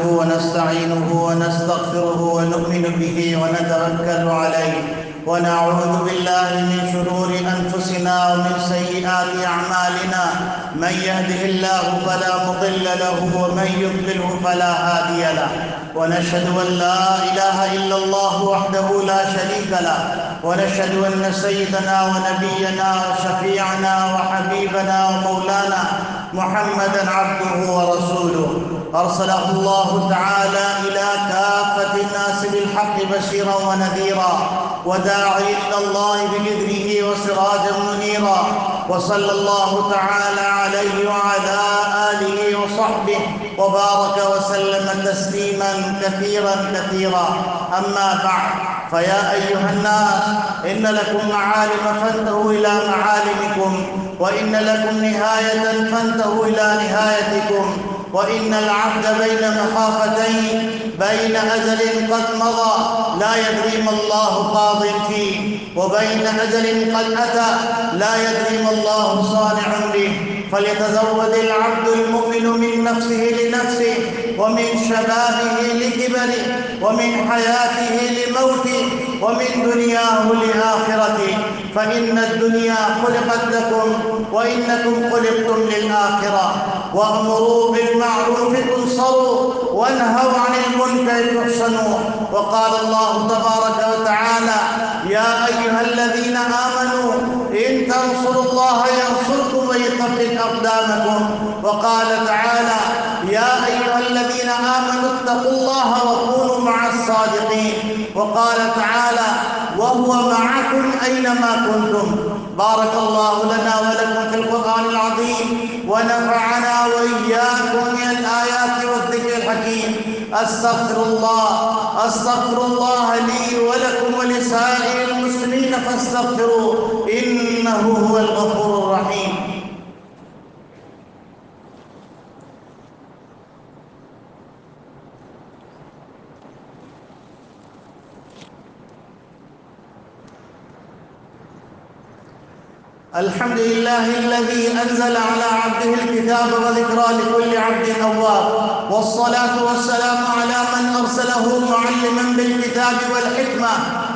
ونستعينه ونستغفره ونؤمن به ونتوكل عليه ونعوذ بالله من شرور أنفسنا ومن سيئات أعمالنا. من يهده الله فلا مضل له ومن يضلله فلا هادي له، ونشهد أن لا إله إلا الله وحده لا شريك له، ونشهد أن سيدنا ونبينا وشفيعنا وحبيبنا ومولانا محمدا عبده ورسوله، أرسله الله تعالى إلى كافة الناس بالحق بشيرا ونذيرا وداعيا إلى الله بإذنه وسراجا منيرا، وصلى الله تعالى عليه وعلى آله وصحبه وبارك وسلم تسليما كثيرا كثيرا. أما بعد، فيا أيها الناس، إن لكم معالم فانتهوا إلى معالمكم، وإن لكم نهاية فانتهوا إلى نهايتكم، وإن العبد بين مخافتين، بين أجل قد مضى لا يدري ما الله قاض فيه، وبين أجل قد أتى لا يدري ما الله صانع به. فليتزود العبد المؤمن من نفسه لنفسه، ومن شبابه لكبره، ومن حياته لموته، ومن دنياه لآخرته، فإن الدنيا خلقت لكم وإنكم خلقتم للآخرة. وأمروا بالمعروف تنصروا، وانهوا عن المنكر تحسنوا. وقال الله تبارك وتعالى: يا أيها الذين آمنوا إن تنصروا الله ينصركم ويثبت أقدامكم. وقال تعالى: يا أيها الذين آمنوا اتقوا الله وكونوا مع الصادقين. وقال تعالى: وهو معكم أينما كنتم. بارك الله لنا ولكم في القرآن العظيم، ونفعنا وإياكم من الآيات والذكر الحكيم. أستغفر الله لي ولكم ولسائر المسلمين فاستغفروه، إنه هو الغفور الرحيم. الحمد لله الذي أنزل على عبده الكتاب وذكرى لكل عبد أواب، والصلاة والسلام على من أرسله معلما بالكتاب والحكمة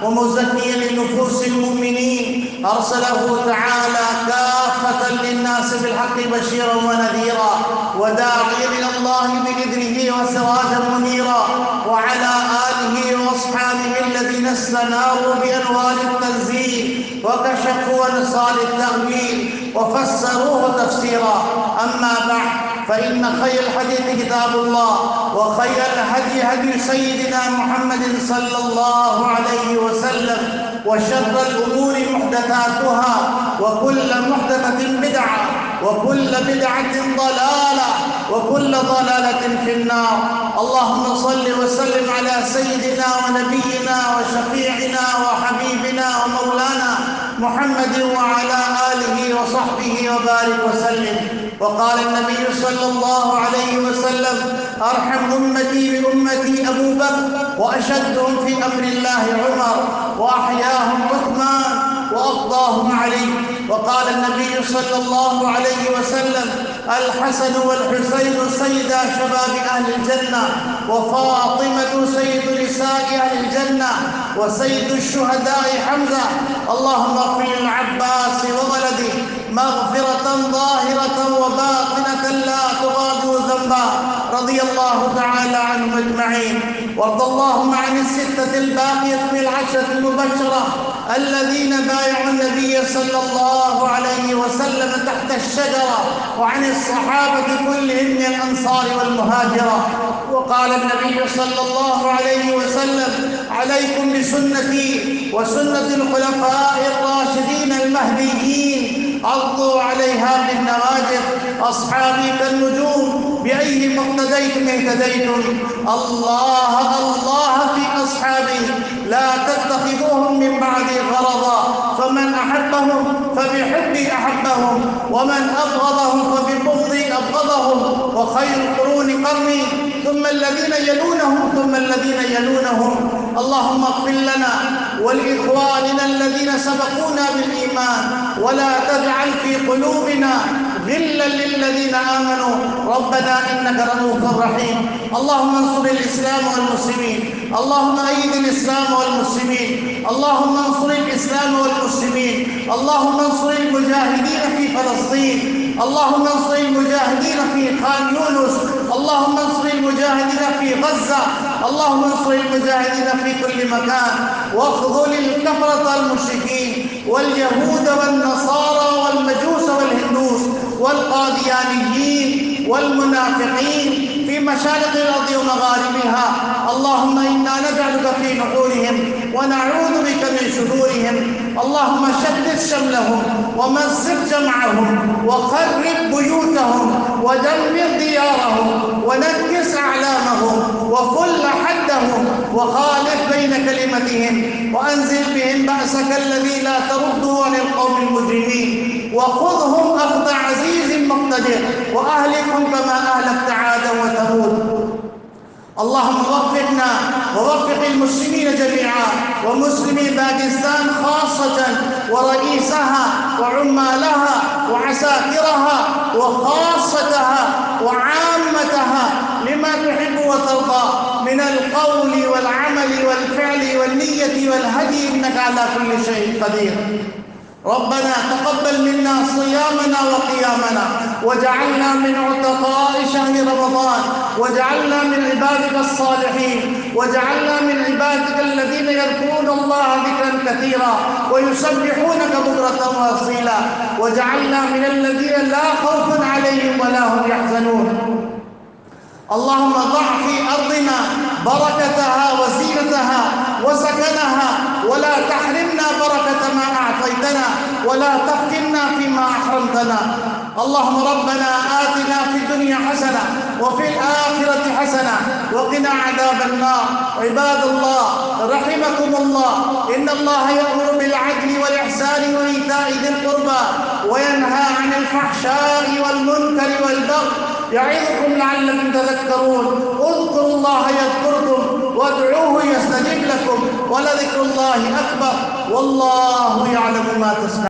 ومزكيا لنفوس المؤمنين، أرسله تعالى كافة للناس بالحق بشيرا ونذيرا وداعيا إلى الله بإذنه وسراجا منيرا، وعلى آله وأصحابه الذين استناروا بأنوار التنزيل وكشفوا أنصار التأويل وفسروه تفسيرا. أما بعد، فإن خير الحديث كتاب الله، وخير الهدي هدي سيدنا محمد صلى الله عليه وسلم، وشر الأمور محدثاتها، وكل محدثة بدعة، وكل بدعة ضلالة، وكل ضلالة في النار. اللهم صل وسلم على سيدنا ونبينا وشفيعنا وحبيبنا ومولانا محمد وعلى آله وصحبه وبارك وسلم. وقال النبي صلى الله عليه وسلم: أرحم أمتي بأمتي أبو بكر، وأشدهم في أمر الله عمر، وأحياهم عثمان، وأفضاهم علي. وقال النبي صلى الله عليه وسلم: الحسن والحسين سيدا شباب أهل الجنة، وفاطمة سيد نساء أهل الجنة، وسيد الشهداء حمزة. اللهم اغفر للعباس وولده مغفرة ظاهرة وباطنة لا تغادر ذنبا، رضي الله تعالى عنهم أجمعين. وارض اللهم عن الستة الباقية من العشرة المبشرة الذين بايعوا النبي صلى الله عليه وسلم تحت الشجرة، وعن الصحابة كلهم من الأنصار والمهاجرة. وقال النبي صلى الله عليه وسلم: عليكم بسنتي وسنة الخلفاء الراشدين المهديين، عضوا عليها بالنواجذ. أصحابي كالنجوم، بأيهم اقتديتم اهتديتم. الله الله في أصحابي، لا تتخذوهم من بعدي غرضا، فمن أحبهم فبحبي أحبهم، ومن أبغضهم فببغضي أبغضهم. وخير القرون قرني، ثم الذين يلونهم، ثم الذين يلونهم. اللهم اغفر لنا ولإخواننا الذين سبقونا بالإيمان، ولا تجعل في قلوبنا غلا للذين آمنوا ربنا إنك رؤوف رحيم. اللهم انصر الإسلام والمسلمين، اللهم أيد الإسلام والمسلمين، اللهم انصر الإسلام والمسلمين، اللهم انصر المجاهدين في فلسطين، اللهم انصر المجاهدين في خان يونس، اللهم انصر المجاهدين في غزة، اللهم انصر المجاهدين في كل مكان، واخذل الكفرة المشركين واليهود والنصارى والمجوس والهندوس والقاديانيين والمنافقين في مشارق الأرض ومغاربها. اللهم إنا نجعلك في نحورهم ونعوذ بك من شرورهم. اللهم شتت شملهم ومزق جمعهم وخرب بيوتهم ودمر ديارهم ونكس أعلامهم وكل حدهم وخالف بين كلمتهم وأنزل بهم بأسك الذي لا ترده عن القوم المجرمين وخذهم أخذ عزيز مقتدر وأهلكهم كما أهلكت عادا وثمود. اللهم وفقنا ووفق المسلمين جميعا ومسلمي باكستان خاصة ورئيسها وعمالها وعساكرها وخاصتها وعامتها لما تحب وترضى من القول والعمل والفعل والنية والهدي إنك على كل شيء قدير. ربنا تقبل منا صيامنا وقيامنا واجعلنا من عتقاء شهر رمضان واجعلنا من عبادك الصالحين واجعلنا من عبادك الذين يذكرون الله ذكرا كثيرا ويسبحونك بكرة وأصيلا واجعلنا من الذين لا خوف عليهم ولا هم يحزنون. اللهم ضع في أرضنا بركتها وزينتها وسكنها ولا تحرمنا بركة ما أعطيتنا ولا تفتنا فيما أحرمتنا. اللهم ربنا آتنا في الدنيا حسنة وفي الآخرة حسنة وقنا عذاب النار. عباد الله رحمكم الله، إن الله يأمر بالعدل والإحسان وإيتاء ذي القربى وينهى عن الفحشاء والمنكر والبغي يعظكم لعلكم تذكرون. اذكروا الله يذكركم وادعوه يستجب لكم ولذكر الله أكبر والله يعلم ما تصنعون.